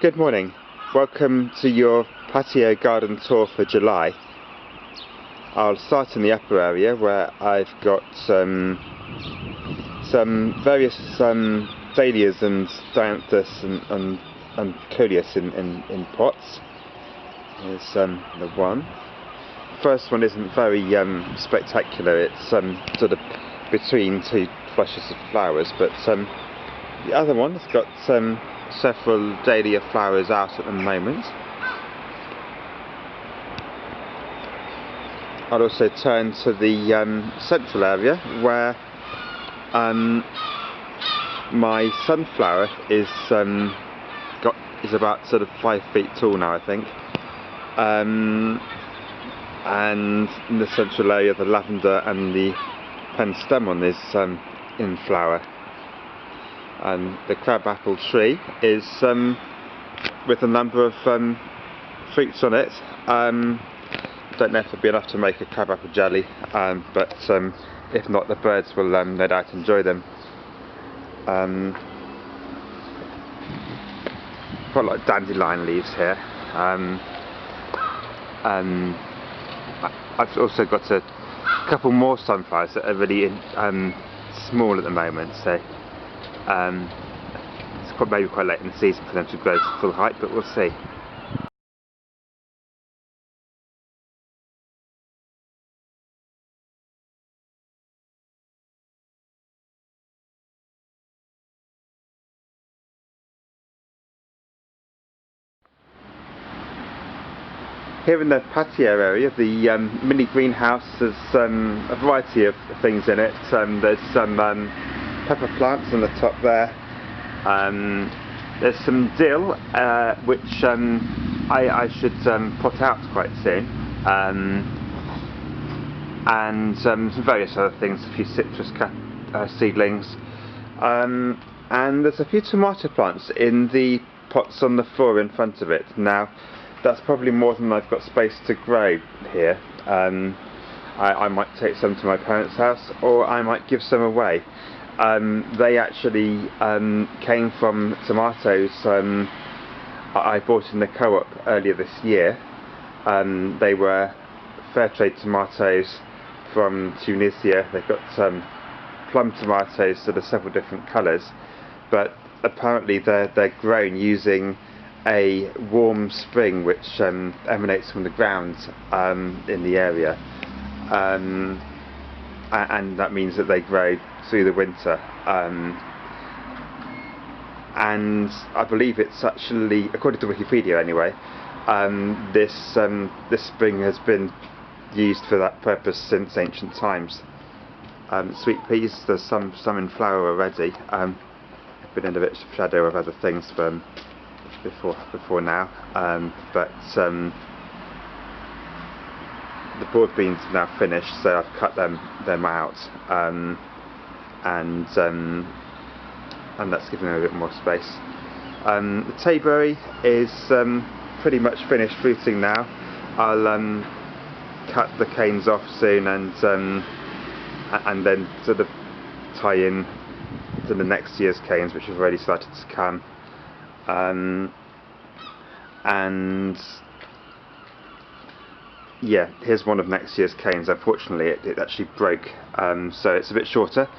Good morning. Welcome to your patio garden tour for July. I'll start in the upper area where I've got some various dahlias and dianthus and coleus in pots. Here's the one. First one isn't very spectacular. It's sort of between two flushes of flowers, but the other one has got several dahlia flowers out at the moment. I'll also turn to the central area where my sunflower is about sort of 5 feet tall now, I think. And in the central area, the lavender and the penstemon is in flower. And the crabapple tree is with a number of fruits on it. Don't know if it'll be enough to make a crabapple jelly, but if not, the birds will no doubt enjoy them. Quite a lot of dandelion leaves here. I've also got a couple more sunflowers that are really small at the moment, so it's maybe quite late in the season for them to grow to full height, but we'll see. Here in the patio area, the mini greenhouse has a variety of things in it. There's some pepper plants on the top there. There's some dill, which I should put out quite soon. And some various other things, a few citrus seedlings. And there's a few tomato plants in the pots on the floor in front of it. Now, that's probably more than I've got space to grow here. I might take some to my parents' house, or I might give some away. They actually came from tomatoes I bought in the co-op earlier this year. They were fair trade tomatoes from Tunisia. They've got plum tomatoes that are several different colours, but apparently they're grown using a warm spring which emanates from the ground in the area, and that means that they grow through the winter, and I believe it's actually, according to Wikipedia anyway, this spring has been used for that purpose since ancient times. Sweet peas, there's some in flower already. I've been in a bit of shadow of other things before now, but the broad beans are now finished, so I've cut them out, and that's giving them a bit more space. The tayberry is pretty much finished fruiting now. I'll cut the canes off soon and then sort of tie in to the next year's canes, which have already started to come. And yeah, here's one of next year's canes. Unfortunately it actually broke, so it's a bit shorter,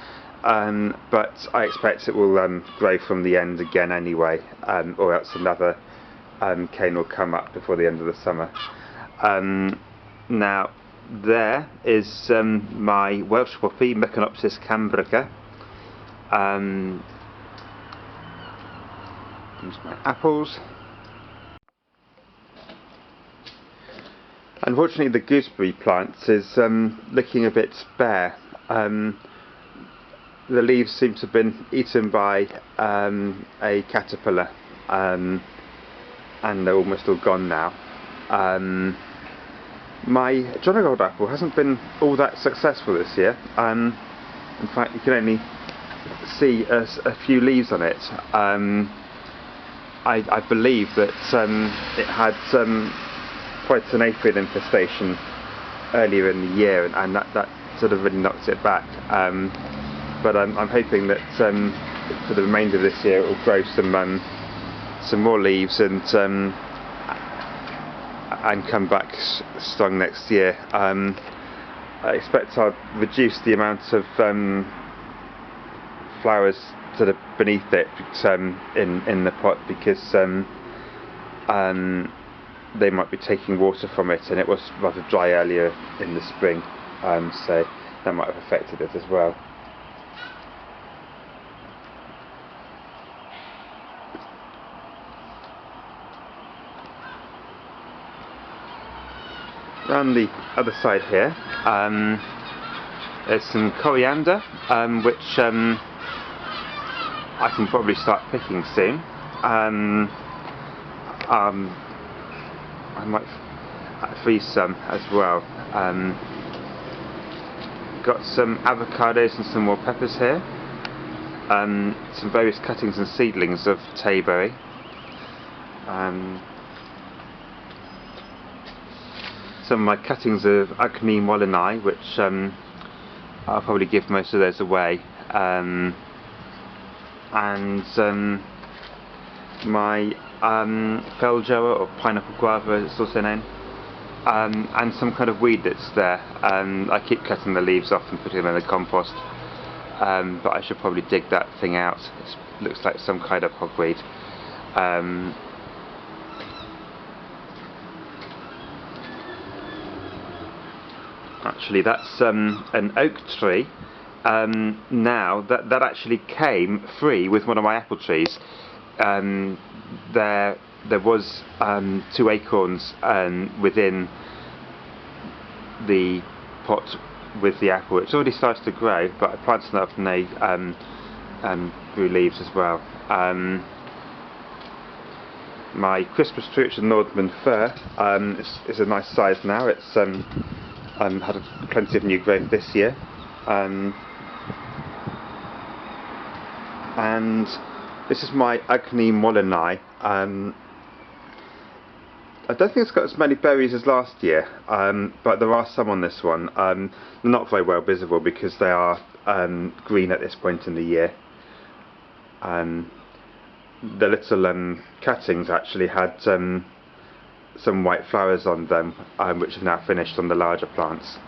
but I expect it will grow from the end again anyway, or else another cane will come up before the end of the summer. Now there is my Welsh poppy, Meconopsis cambrica. Here's my apples. Unfortunately, the gooseberry plant is looking a bit bare. The leaves seem to have been eaten by a caterpillar, and they're almost all gone now. My Jonagold apple hasn't been all that successful this year. In fact, you can only see a few leaves on it. I believe that it had quite an aphid infestation earlier in the year, and that sort of really knocked it back. But I'm hoping that for the remainder of this year it will grow some more leaves and come back strong next year. I expect I'll reduce the amount of flowers that are beneath it in the pot, because they might be taking water from it, and it was rather dry earlier in the spring, so that might have affected it as well. Around the other side here, there's some coriander, which I can probably start picking soon. I might freeze some as well. Got some avocados and some more peppers here. Some various cuttings and seedlings of tayberry. Some of my cuttings of Agni Molyneux, which I'll probably give most of those away, and my Feljoa, or pineapple guava as it's also known, and some kind of weed that's there. I keep cutting the leaves off and putting them in the compost, but I should probably dig that thing out. It looks like some kind of hogweed. Actually, that's an oak tree. Now that actually came free with one of my apple trees. There was 2 acorns within the pot with the apple. It's already started to grow, but I planted it up and they grew leaves as well. My Christmas tree, which is a Northern fir, is a nice size now. It's had plenty of new growth this year, and this is my Agni Molyneux. I don't think it's got as many berries as last year, but there are some on this one. They're not very well visible because they are green at this point in the year. The little cuttings actually had some white flowers on them, which have now finished on the larger plants.